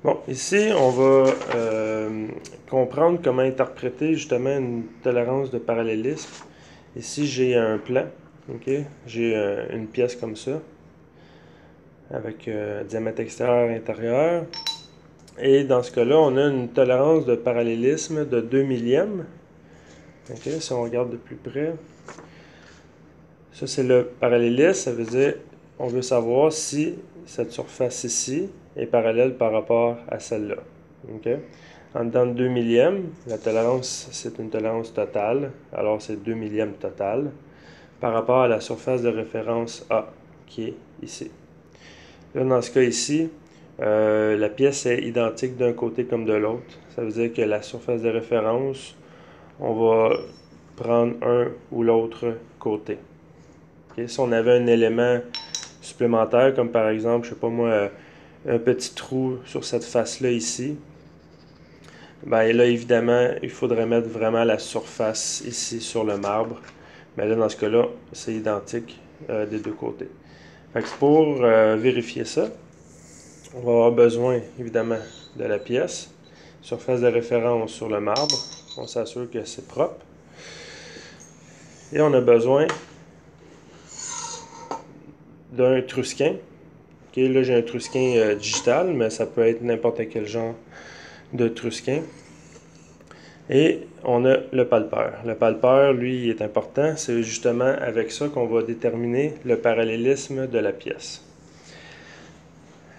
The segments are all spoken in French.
Bon, ici, on va comprendre comment interpréter justement une tolérance de parallélisme. Ici, j'ai un plan, ok? J'ai une pièce comme ça, avec diamètre extérieur et intérieur. Et dans ce cas-là, on a une tolérance de parallélisme de 2 millièmes. Ok, si on regarde de plus près, ça c'est le parallélisme, ça veut dire on veut savoir si cette surface ici est parallèle par rapport à celle-là. Okay? En dedans de 2 millièmes, la tolérance c'est une tolérance totale, alors c'est 2 millièmes total, par rapport à la surface de référence A, qui est ici. Là, dans ce cas ici, la pièce est identique d'un côté comme de l'autre. Ça veut dire que la surface de référence, on va prendre un ou l'autre côté. Okay? Si on avait un élément supplémentaire, comme par exemple, je sais pas moi, un petit trou sur cette face-là ici, ben là, évidemment, il faudrait mettre vraiment la surface ici sur le marbre. Mais là, dans ce cas-là, c'est identique des deux côtés. Fait que pour vérifier ça, on va avoir besoin, évidemment, de la pièce. Surface de référence sur le marbre. On s'assure que c'est propre. Et on a besoin d'un trusquin. Okay, là, j'ai un trusquin digital, mais ça peut être n'importe quel genre de trusquin. Et on a le palpeur. Le palpeur, lui, il est important. C'est justement avec ça qu'on va déterminer le parallélisme de la pièce.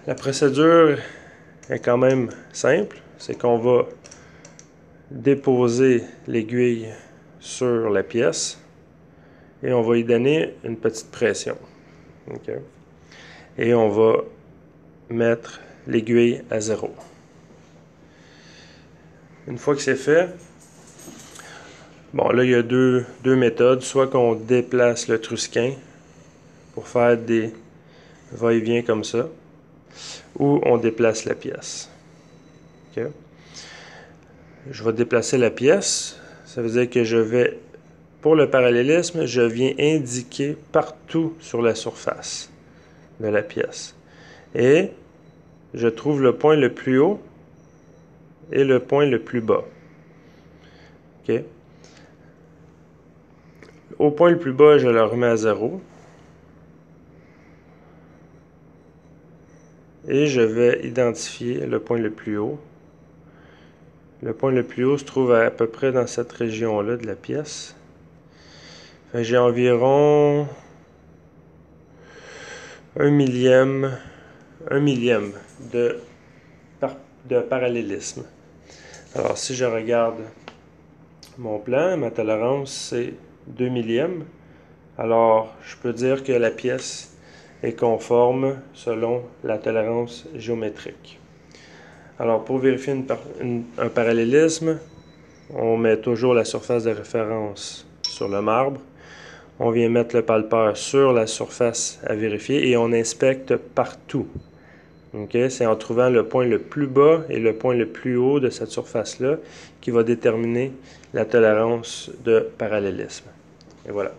La procédure est quand même simple. C'est qu'on va déposer l'aiguille sur la pièce et on va y donner une petite pression. Okay? Et on va mettre l'aiguille à 0. Une fois que c'est fait, bon là il y a deux méthodes, soit qu'on déplace le trusquin pour faire des va-et-vient comme ça, ou on déplace la pièce. Okay? Je vais déplacer la pièce, ça veut dire que je vais, pour le parallélisme, je viens indiquer partout sur la surface de la pièce. Et je trouve le point le plus haut et le point le plus bas. Okay? Au point le plus bas, je le remets à 0. Et je vais identifier le point le plus haut. Le point le plus haut se trouve à peu près dans cette région-là de la pièce. J'ai environ 1 millième de, de parallélisme. Alors, si je regarde mon plan, ma tolérance, c'est 2 millièmes. Alors, je peux dire que la pièce est conforme selon la tolérance géométrique. Alors, pour vérifier un parallélisme, on met toujours la surface de référence sur le marbre. On vient mettre le palpeur sur la surface à vérifier et on inspecte partout. Okay? C'est en trouvant le point le plus bas et le point le plus haut de cette surface-là qui va déterminer la tolérance de parallélisme. Et voilà.